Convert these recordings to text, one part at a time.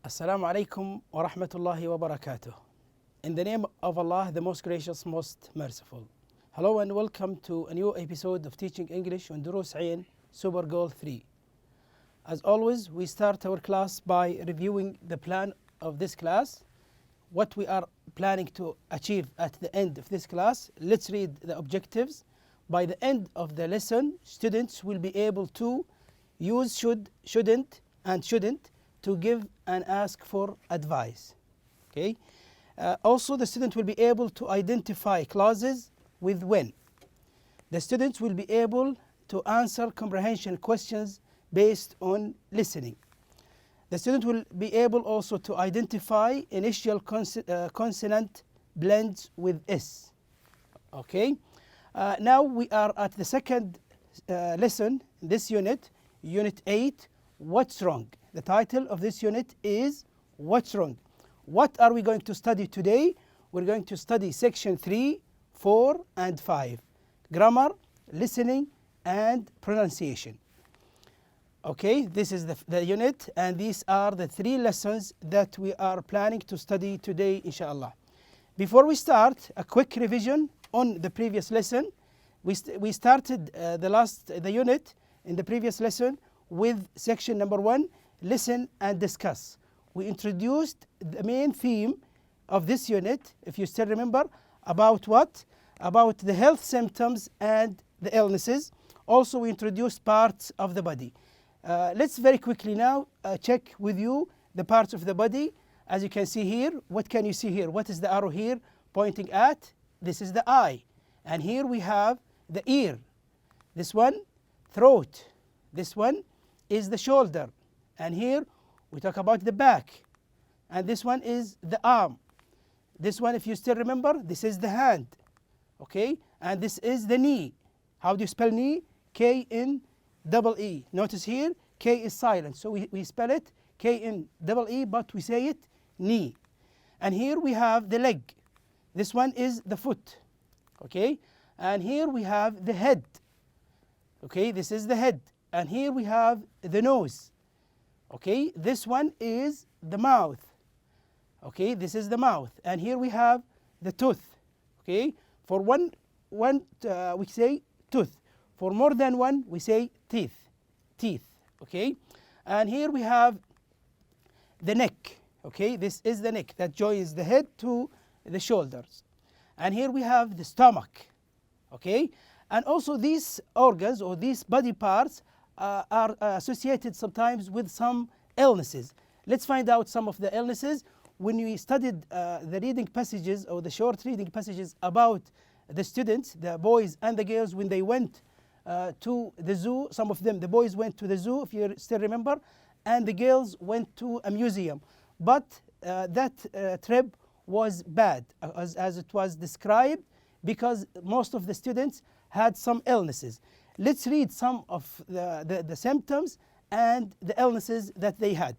Assalamu alaikum wa rahmatullahi wa barakatuh. In the name of Allah, the most gracious, most merciful. Hello and welcome to a new episode of Teaching English on Dروس Super Goal 3. As always, we start our class by reviewing the plan of this class, what we are planning to achieve at the end of this class. Let's read the objectives. By the end of the lesson, students will be able to use should, shouldn't, and shouldn't to give and ask for advice. Okay. Also, the student will be able to identify clauses with when. The students will be able to answer comprehension questions based on listening. The student will be able also to identify initial consonant blends with S. Okay. Now we are at the second lesson in this unit, Unit 8, What's Wrong? The title of this unit is What's Wrong? What are we going to study today? We're going to study section 3, 4, and 5. Grammar, listening, and pronunciation. Okay, this is the unit, and these are the 3 lessons that we are planning to study today, inshallah. Before we start, a quick revision on the previous lesson. We started the unit in the previous lesson with section number 1, listen and discuss. We introduced the main theme of this unit, if you still remember, about what? About the health symptoms and the illnesses. Also, we introduced parts of the body. Let's very quickly now check with you the parts of the body. As you can see here, what can you see here? What is the arrow here pointing at? This is the eye. And here we have the ear. This one, throat. This one is the shoulder. And here we talk about the back. And this one is the arm. This one, if you still remember, this is the hand. Okay? And this is the knee. How do you spell knee? K-N-E-E. Notice here, K is silent. So we spell it K-N-E-E, but we say it knee. And here we have the leg. This one is the foot. Okay? And here we have the head. Okay? This is the head. And here we have the nose. Okay? This one is the mouth. Okay? This is the mouth. And here we have the tooth. Okay? For one we say tooth. For more than one, we say teeth. Teeth. Okay? And here we have the neck. Okay? This is the neck that joins the head to the shoulders. And here we have the stomach. Okay? And also these organs or these body parts are associated sometimes with some illnesses. Let's find out some of the illnesses. When we studied the reading passages or the short reading passages about the students, the boys and the girls, when they went to the zoo, some of them, the boys went to the zoo, if you still remember, and the girls went to a museum. But that trip was bad, as it was described, because most of the students had some illnesses. Let's read some of the symptoms and the illnesses that they had.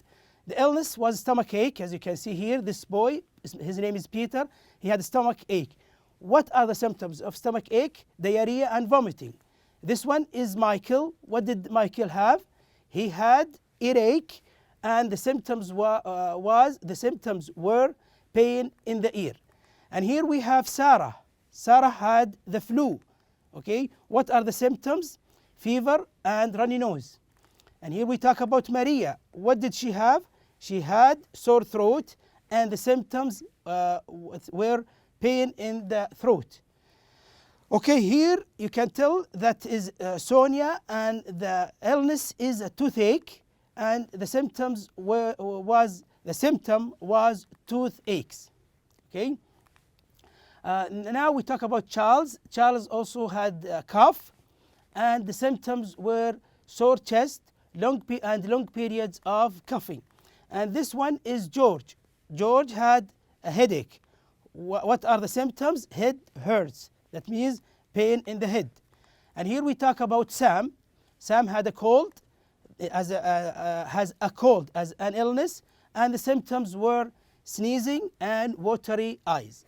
The illness was stomach ache, as you can see here. This boy, his name is Peter, he had stomach ache. What are the symptoms of stomach ache? Diarrhea and vomiting. This one is Michael. What did Michael have? He had earache, and the symptoms were pain in the ear. And here we have Sarah. Sarah had the flu. Okay, what are the symptoms? Fever and runny nose. And here we talk about Maria. What did she have? She had sore throat, and the symptoms were pain in the throat. Okay, here you can tell that is Sonia, and the illness is a toothache, and the symptom was toothaches. Okay. Now we talk about Charles. Charles also had a cough, and the symptoms were sore chest, long periods of coughing. And this one is George. George had a headache. What are the symptoms? Head hurts. That means pain in the head. And here we talk about Sam. Sam had a cold, has a cold as an illness, and the symptoms were sneezing and watery eyes.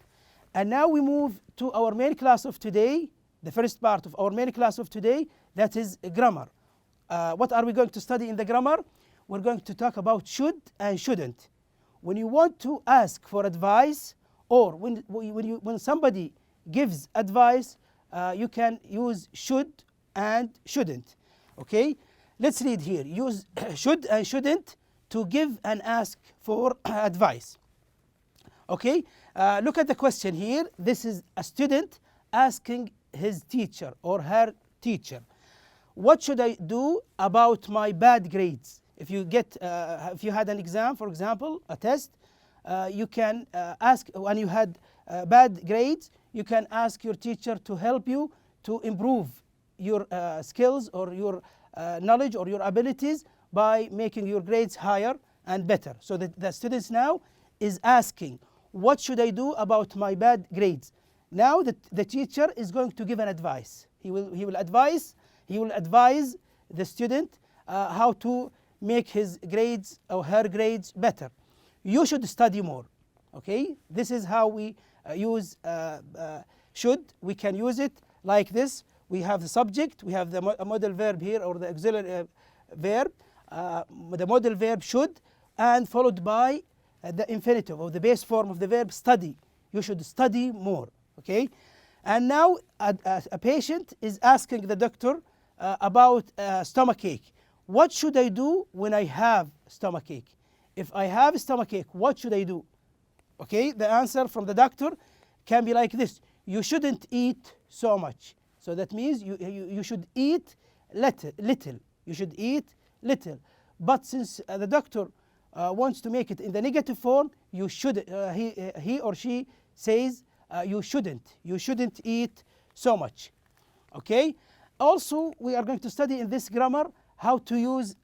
And now we move to our main class of today, the first part of our main class of today, that is grammar. What are we going to study in the grammar? We're going to talk about should and shouldn't. when you want to ask for advice, or when somebody gives advice, you can use should and shouldn't. Okay, let's read here. Use should and shouldn't to give and ask for advice. Okay, look at the question here. This is a student asking his teacher or her teacher, what should I do about my bad grades? If you had an exam, for example, a test, you can ask, when you had bad grades, you can ask your teacher to help you to improve your skills or your knowledge or your abilities by making your grades higher and better. So the students now is asking, what should I do about my bad grades? Now the teacher is going to give an advice. He will advise the student how to make his grades or her grades better. You should study more. Okay, this is how we use should. We can use it like this. We have the subject, we have the modal verb here, or the auxiliary verb, the modal verb should, and followed by the infinitive or the base form of the verb study. You should study more. Okay, and now a patient is asking the doctor about stomach ache. What should I do when I have stomach ache? If I have stomach ache, what should I do? Okay, the answer from the doctor can be like this: you shouldn't eat so much. So that means you should eat little. You should eat little. But since the doctor wants to make it in the negative form, you should. He or she says you shouldn't eat so much. Okay. Also, we are going to study in this grammar how to use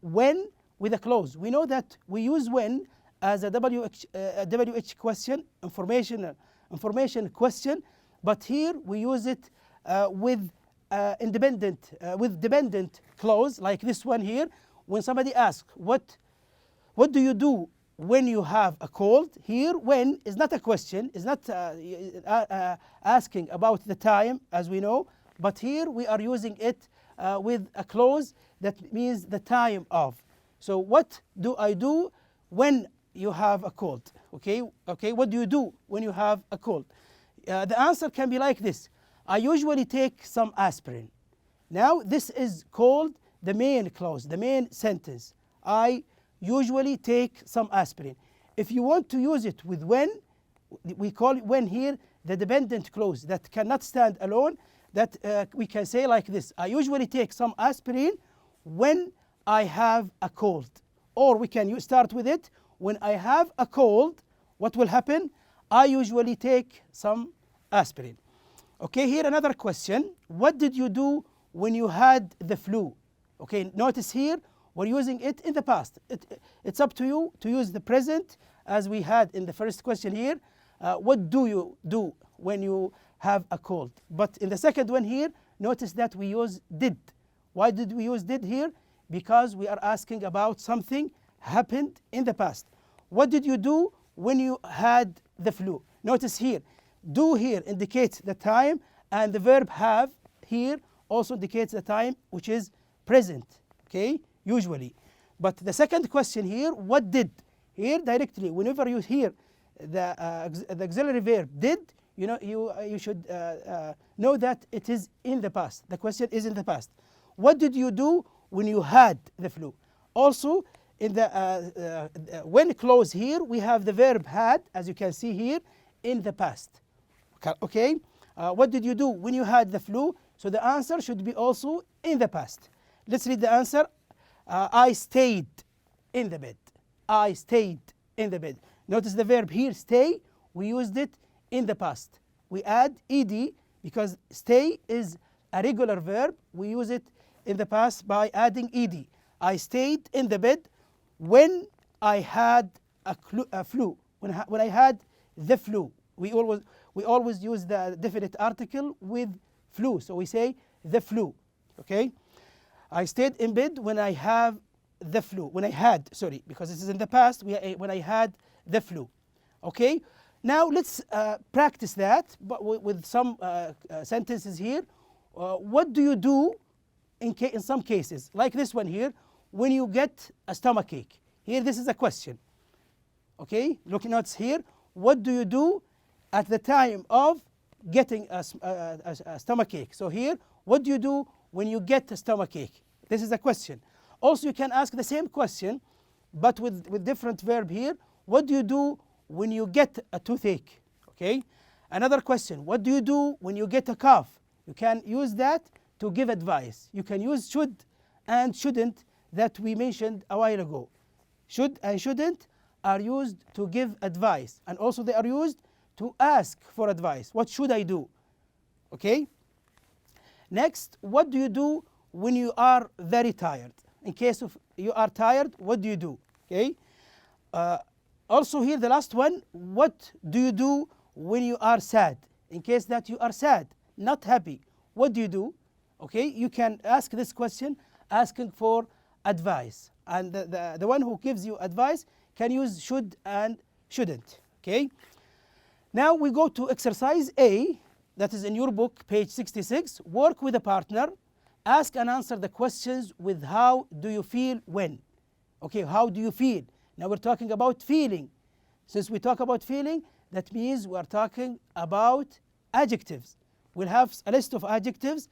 when with a clause. We know that we use when as a WH question, information question, but here we use it with dependent clause, like this one here. When somebody asks, what do you do when you have a cold? Here, when is not a question, is not asking about the time, as we know, but here we are using it with a clause that means the time of. So what do I do when you have a cold? Okay, what do you do when you have a cold? The answer can be like this: I usually take some aspirin. Now this is called the main clause, the main sentence. I usually take some aspirin. If you want to use it with when, we call it when here the dependent clause that cannot stand alone, that we can say like this: I usually take some aspirin when I have a cold. Or we can start with it: when I have a cold, what will happen? I usually take some aspirin. Okay, here another question: what did you do when you had the flu? Okay, notice here we're using it in the past. It's up to you to use the present, as we had in the first question here. What do you do when you have a cold? But in the second one here, notice that we use did. Why did we use did here? Because we are asking about something happened in the past. What did you do when you had the flu? Notice here, do here indicates the time, and the verb have here also indicates the time, which is present, okay, usually. But the second question here, what did? Here directly, whenever you hear the auxiliary verb did, you should know that it is in the past. The question is in the past. What did you do when you had the flu? Also, in the when clause here, we have the verb had, as you can see here, in the past. Okay, what did you do when you had the flu? So the answer should be also in the past. Let's read the answer. I stayed in the bed. I stayed in the bed. Notice the verb here, stay, we used it in the past. We add ed because stay is a regular verb. We use it in the past by adding ed. I stayed in the bed when I had a flu. When I had the flu. We always use the definite article with flu. So we say the flu. Okay? I stayed in bed when I have the flu. When I had, sorry, because this is in the past, when I had the flu. Okay? Now let's practice that, but with some sentences here. What do you do in some cases? Like this one here, when you get a stomach ache. Here, this is a question. Okay, looking notes here. What do you do at the time of getting a stomach ache? So here, what do you do when you get a stomach ache? This is a question. Also, you can ask the same question, but with different verb here. What do you do when you get a toothache? Okay. Another question. What do you do when you get a cough? You can use that to give advice. You can use should and shouldn't that we mentioned a while ago. Should and shouldn't are used to give advice, and also they are used to ask for advice. What should I do? Okay. Next, what do you do when you are very tired? In case of you are tired, what do you do? Okay. Also here, the last one, what do you do when you are sad? In case that you are sad, not happy, what do you do? Okay, you can ask this question asking for advice, and the one who gives you advice can use should and shouldn't. Okay. Now we go to exercise A, that is in your book, page 66. Work with a partner. Ask and answer the questions with how do you feel when. Okay, how do you feel? Now we're talking about feeling. Since we talk about feeling, that means we are talking about adjectives. We'll have a list of adjectives,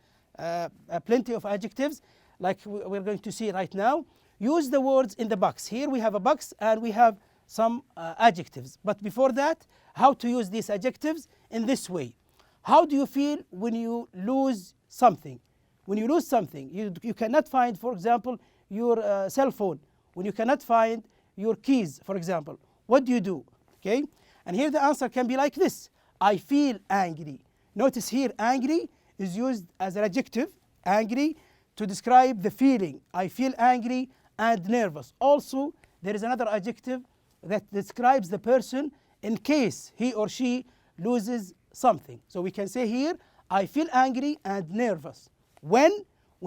plenty of adjectives, like we're going to see right now. Use the words in the box. Here we have a box and we have some adjectives. But before that, how to use these adjectives in this way. How do you feel when you lose something? When you lose something, you cannot find, for example, your cell phone. When you cannot find your keys, for example, what do you do? Okay, and here the answer can be like this. I feel angry. Notice here, angry is used as an adjective, angry, to describe the feeling. I feel angry and nervous. Also, there is another adjective that describes the person in case he or she loses something. So we can say here, I feel angry and nervous. When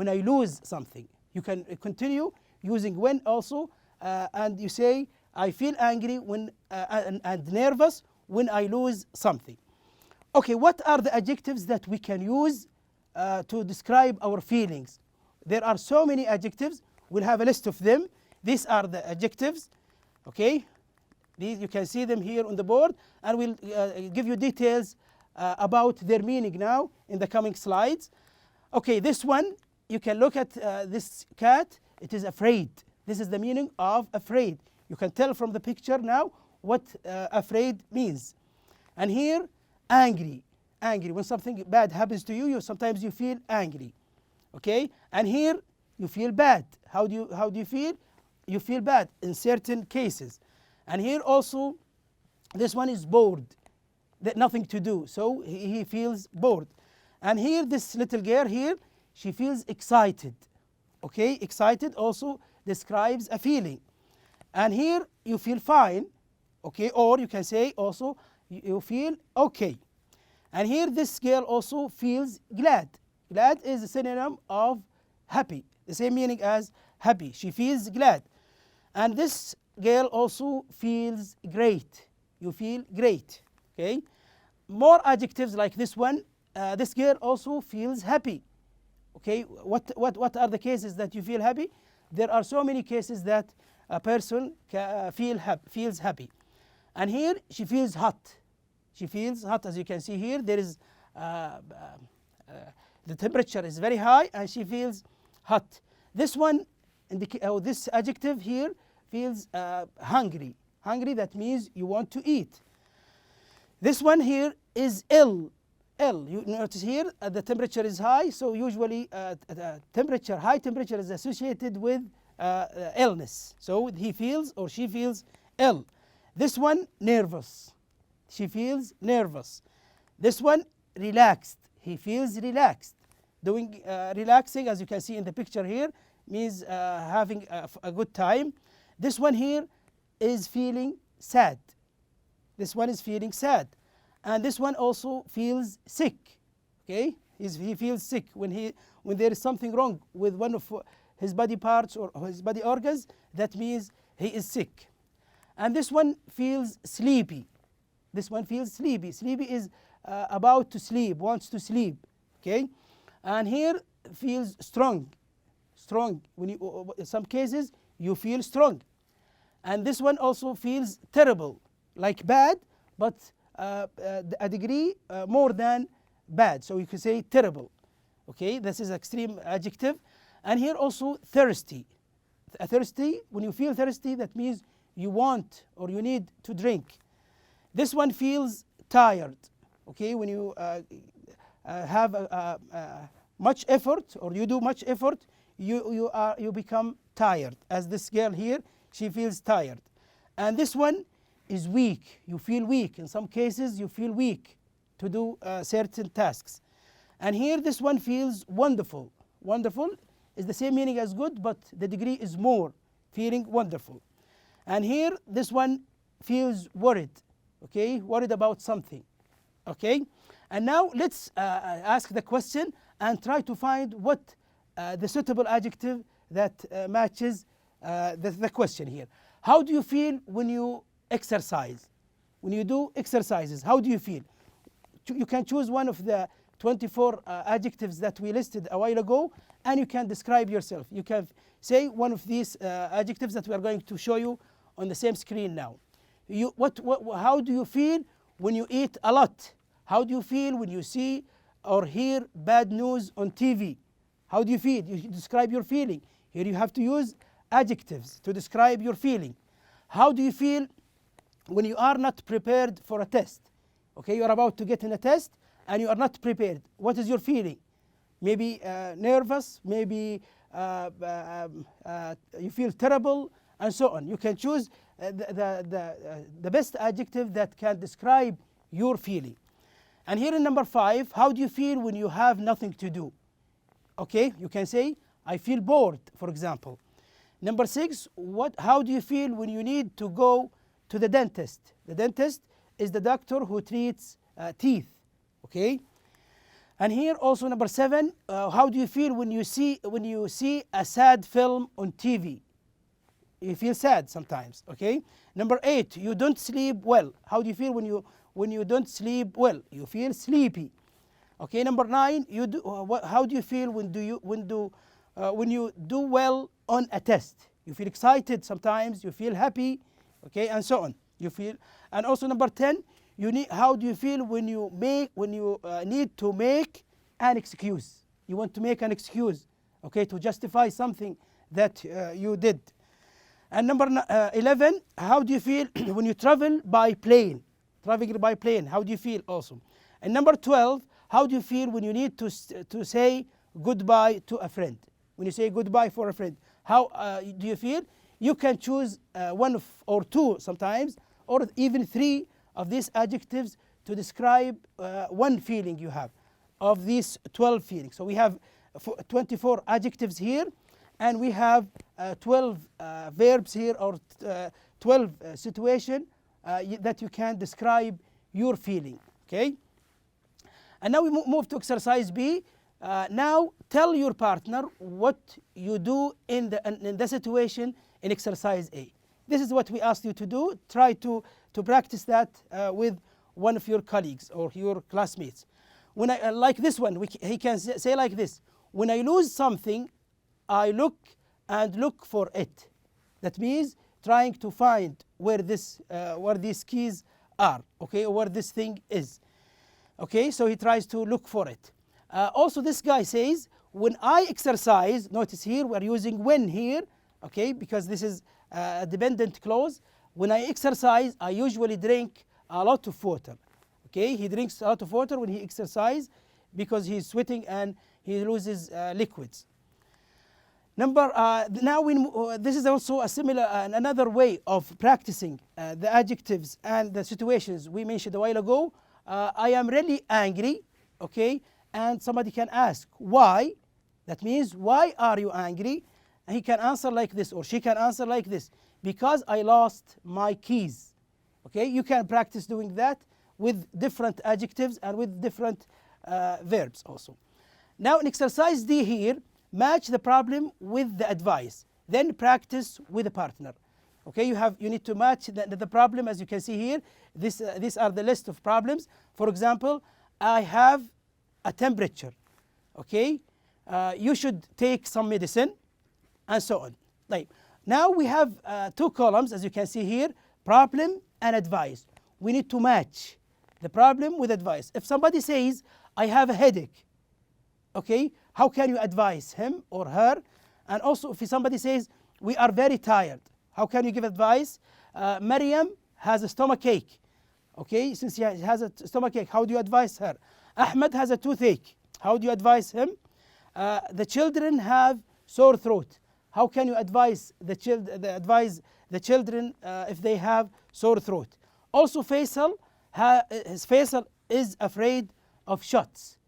I lose something. You can continue using when also, and you say, I feel angry when and nervous when I lose something. Okay, what are the adjectives that we can use to describe our feelings? There are so many adjectives. We'll have a list of them. These are the adjectives. Okay, these you can see them here on the board, and we'll give you details about their meaning now in the coming slides. Okay, this one, you can look at this cat. It is afraid. This is the meaning of afraid. You can tell from the picture now what afraid means. And here, angry. Angry. When something bad happens to you, sometimes you feel angry. Okay? And here, you feel bad. How do you feel? You feel bad in certain cases. And here also, this one is bored. That nothing to do. So he feels bored. And here, this little girl here, she feels excited. Okay? Excited also describes a feeling. And here, you feel fine. Okay? Or you can say also, you feel okay. And here, this girl also feels glad. Glad is a synonym of happy. The same meaning as happy. She feels glad. And this girl also feels great. You feel great. Okay? More adjectives like this one. This girl also feels happy. Okay? What are the cases that you feel happy? There are so many cases that a person feels happy. And here, she feels hot. She feels hot, as you can see here. There is the temperature is very high, and she feels hot. This one, this adjective here, feels hungry. Hungry, that means you want to eat. This one here is ill. Ill. You notice here the temperature is high, so usually high temperature is associated with illness. So he feels or she feels ill. This one, nervous. She feels nervous. This one, relaxed. He feels relaxed. Doing relaxing, as you can see in the picture here, means having a good time. This one here is feeling sad. This one is feeling sad. And this one also feels sick. Okay? He feels sick when there is something wrong with one of his body parts or his body organs. That means he is sick. And this one feels sleepy. This one feels sleepy. Sleepy is about to sleep, wants to sleep. Okay? And here feels strong. Strong. In some cases, you feel strong. and this one also feels terrible, like bad, but a degree more than bad. So you can say terrible. Okay, this is extreme adjective. And here also thirsty. Thirsty, when you feel thirsty, that means you want or you need to drink. This one feels tired. Okay, when you have much effort or you do much effort, you become tired. As this girl here, she feels tired. And this one is weak. You feel weak. In some cases, you feel weak to do certain tasks. And here this one feels wonderful. Wonderful is the same meaning as good, but the degree is more, feeling wonderful. And here this one feels worried. Okay, worried about something. Okay, and now let's ask the question and try to find what the suitable adjective that matches the question here. How do you feel when you exercise? When you do exercises, how do you feel? You can choose one of the 24 adjectives that we listed a while ago, and you can describe yourself. You can say one of these adjectives that we are going to show you on the same screen now. How do you feel when you eat a lot? How do you feel when you see or hear bad news on TV? How do you feel? You describe your feeling. Here you have to use adjectives to describe your feeling. How do you feel when you are not prepared for a test? Okay, you are about to get in a test and you are not prepared. What is your feeling? Maybe nervous, maybe you feel terrible, and so on. You can choose the best adjective that can describe your feeling. And here in number 5, how do you feel when you have nothing to do? Okay, you can say, I feel bored, for example. Number 6, how do you feel when you need to go to the dentist? The dentist is the doctor who treats teeth. Okay, and here also number 7, how do you feel when you see a sad film on TV? You feel sad sometimes. Okay, number 8, you don't sleep well. How do you feel when you don't sleep well? You feel sleepy. Okay, number 9, how do you feel when you do well on a test? You feel excited sometimes. You feel happy. Okay, and so on. You feel, and also number 10, how do you feel when you need to make an excuse? You want to make an excuse, okay, to justify something that you did. And number 11, how do you feel when you travel by plane? Traveling by plane, how do you feel also? And number 12, how do you feel when you need to say goodbye to a friend? When you say goodbye for a friend, how do you feel? You can choose one or two sometimes, or even 3 of these adjectives to describe one feeling you have of these 12 feelings. So we have 24 adjectives here, and we have 12 verbs here, or 12 situations that you can describe your feeling. Okay, and now we move to exercise B. Now tell your partner what you do in the situation in exercise A. This is what we asked you to do. Try to practice that with one of your colleagues or your classmates. When like this one, he can say like this: when I lose something, I look for it. That means trying to find where these keys are, okay, or where this thing is. Okay, so he tries to look for it. Also, this guy says, when I exercise, notice here we're using when here, okay, because this is a dependent clause. When I exercise, I usually drink a lot of water. Okay, he drinks a lot of water when he exercises because he's sweating and he loses liquids. Now this is also a similar another way of practicing the adjectives and the situations we mentioned a while ago. I am really angry, okay, and somebody can ask why. That means, why are you angry? And he can answer like this, or she can answer like this: because I lost my keys. Okay, you can practice doing that with different adjectives and with different verbs also. Now in exercise D here, match the problem with the advice, then practice with a partner. Okay, you need to match the problem. As you can see here, these are the list of problems. For example, I have a temperature. Okay, you should take some medicine, and so on. Like, Now we have two columns, as you can see here, problem and advice. We need to match the problem with advice. If somebody says, I have a headache, okay, how can you advise him or her? And also if somebody says, we are very tired, how can you give advice? Maryam has a stomach ache. Okay, since he has a stomach ache, how do you advise her? Ahmed has a toothache. How do you advise him? The children have sore throat. How can you advise the children if they have sore throat? Also, Faisal is afraid of shots.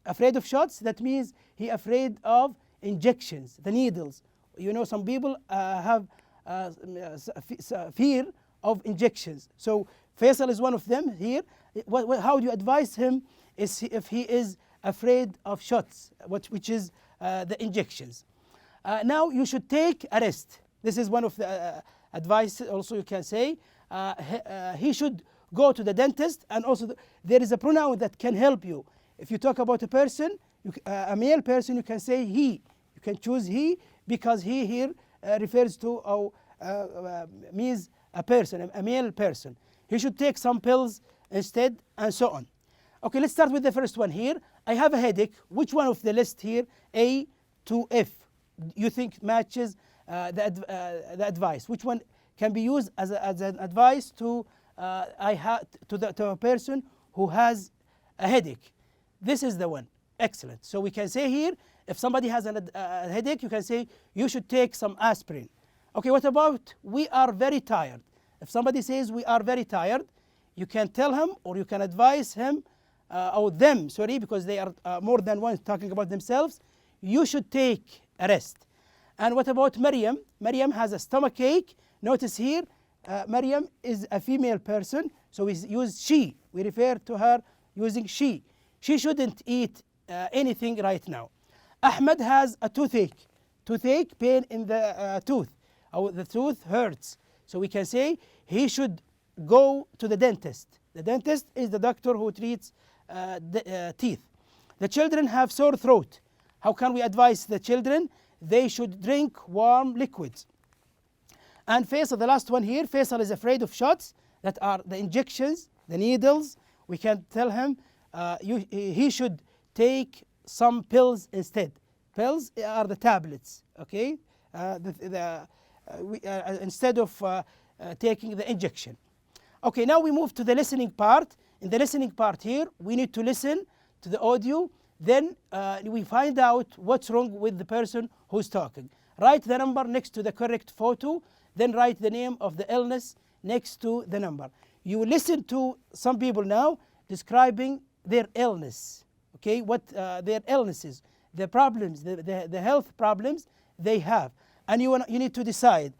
Afraid of shots, that means he afraid of injections, the needles. You know, some people have fear of injections. So Faisal is one of them here. How do you advise him if he is afraid of shots, which is the injections? Now you should take a rest. This is one of the advice also you can say. He should go to the dentist, and also there is a pronoun that can help you. If you talk about a person, a male person, you can say he. You can choose he because he here refers to or means a person, a male person. He should take some pills instead, and so on. Okay, let's start with the first one here. I have a headache. Which one of the list here, A to F, you think matches the advice? Which one can be used as an advice to a person who has a headache? This is the one. Excellent. So we can say here, if somebody has a headache, you can say you should take some aspirin. Okay, what about we are very tired? If somebody says we are very tired, you can tell him or you can advise him or them, sorry, because they are more than one talking about themselves. You should take a rest. And what about Maryam? Maryam has a stomach ache. Notice here, Maryam is a female person, so we use she. We refer to her using she. She shouldn't eat anything right now. Ahmed has a toothache. Toothache, pain in the tooth. Or the tooth hurts. So we can say he should go to the dentist. The dentist is the doctor who treats teeth. The children have sore throat. How can we advise the children? They should drink warm liquids. And Faisal, the last one here, Faisal is afraid of shots, that are the injections, the needles. We can tell him he should take some pills instead. Pills are the tablets, okay? Instead of taking the injection. Okay, now we move to the listening part. In the listening part here, we need to listen to the audio. Then we find out what's wrong with the person who's talking. Write the number next to the correct photo. Then write the name of the illness next to the number. You listen to some people now describing their illness. Okay, what their illnesses, the problems, the health problems they have. And you need to decide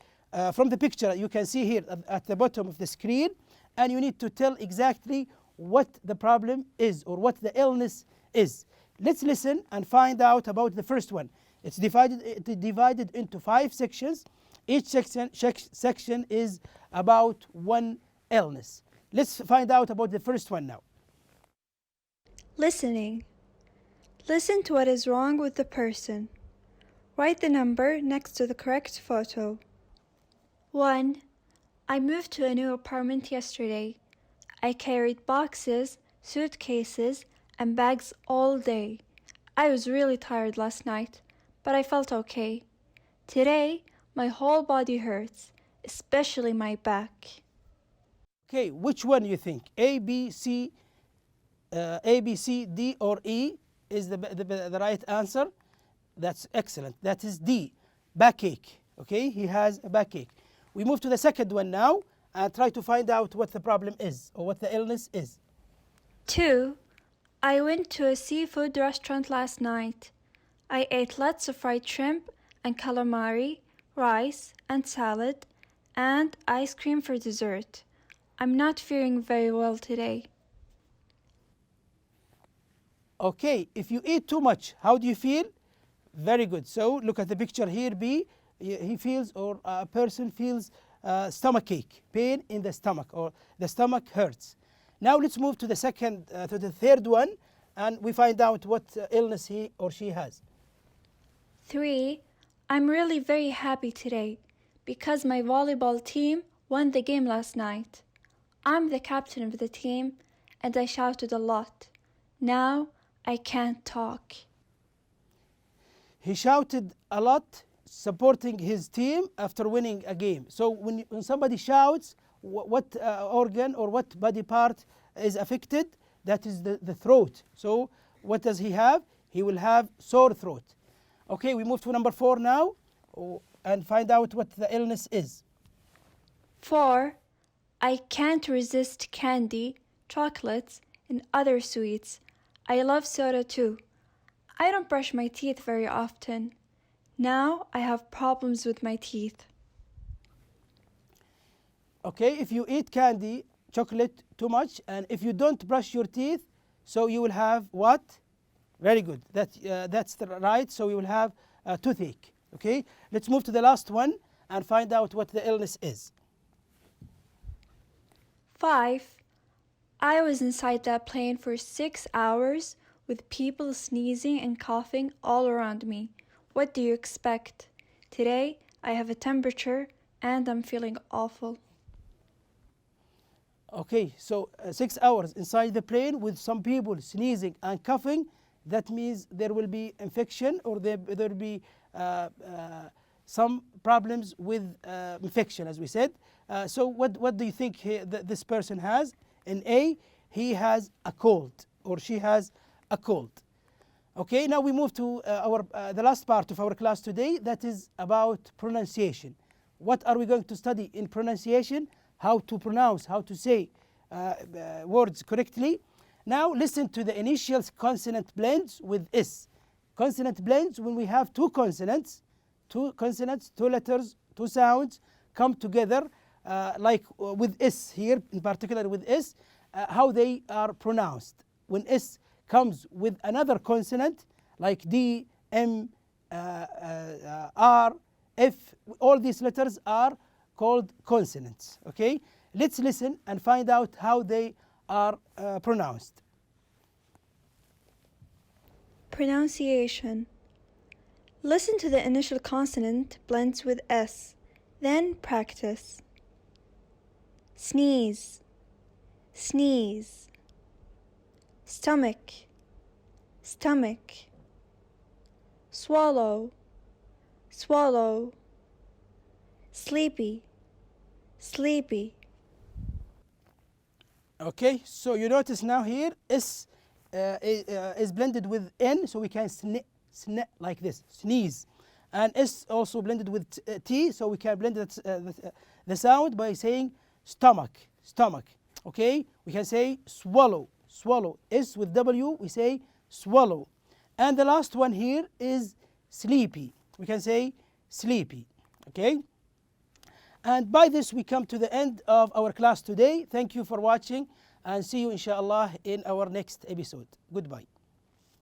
from the picture you can see here at the bottom of the screen, and you need to tell exactly what the problem is or what the illness is. Let's listen and find out about the first one. It's divided into 5 sections. Each section is about one illness. Let's find out about the first one now. Listening. Listen to what is wrong with the person. Write the number next to the correct photo. 1. I moved to a new apartment yesterday. I carried boxes, suitcases, and bags all day. I was really tired last night, but I felt okay. Today, my whole body hurts, especially my back. Okay, which one you think? A, B, C, D, or E is the right answer? That's excellent. That is D, backache. Okay, he has a backache. We move to the second one now and try to find out what the problem is or what the illness is. 2. I went to a seafood restaurant last night. I ate lots of fried shrimp and calamari, rice and salad, and ice cream for dessert. I'm not feeling very well today. Okay, if you eat too much, how do you feel? Very good. So look at the picture here, B. He feels, or a person feels stomach ache, pain in the stomach, or the stomach hurts. Now let's move to the third one, and we find out what illness he or she has. 3. I'm really very happy today. because my volleyball team won the game last night. I'm the captain of the team and I shouted a lot. Now I can't talk. He shouted a lot supporting his team after winning a game. So when somebody shouts, what organ or what body part is affected? That is the throat. So what does he have? He will have sore throat. Okay, we move to number 4 now and find out what the illness is. 4. I can't resist candy, chocolates, and other sweets. I love soda too. I don't brush my teeth very often. Now I have problems with my teeth. Okay, if you eat candy, chocolate too much, and if you don't brush your teeth, so you will have what? Very good. That's right. So you will have a toothache. Okay, let's move to the last one and find out what the illness is. 5. I was inside that plane for 6 hours with people sneezing and coughing all around me. What do you expect? Today I have a temperature and I'm feeling awful. Okay, so 6 hours inside the plane with some people sneezing and coughing. That means there will be infection or there will be some problems with infection, as we said. So what do you think this person has? In A, he has a cold or she has a cold. Okay, now we move to the last part of our class today. That is about pronunciation. What are we going to study in pronunciation? How to pronounce, how to say words correctly. Now listen to the initial consonant blends with S. Consonant blends when we have two consonants, two letters, two sounds come together like with S here, in particular with S, how they are pronounced. When S comes with another consonant like D, M, R, F, all these letters are called consonants. Okay, let's listen and find out how they are pronounced. Pronunciation. Listen to the initial consonant blends with S, then practice. Sneeze, sneeze. Stomach, stomach. Swallow, swallow. Sleepy, sleepy. Okay, so you notice now here S is blended with N, so we can sn like this, sneeze. And S also blended with T, so we can blend the sound by saying stomach, stomach. Okay, we can say swallow, swallow. S with W, we say swallow. And the last one here is sleepy. We can say sleepy. Okay. And by this we come to the end of our class today. Thank you for watching and see you inshallah in our next episode. Goodbye.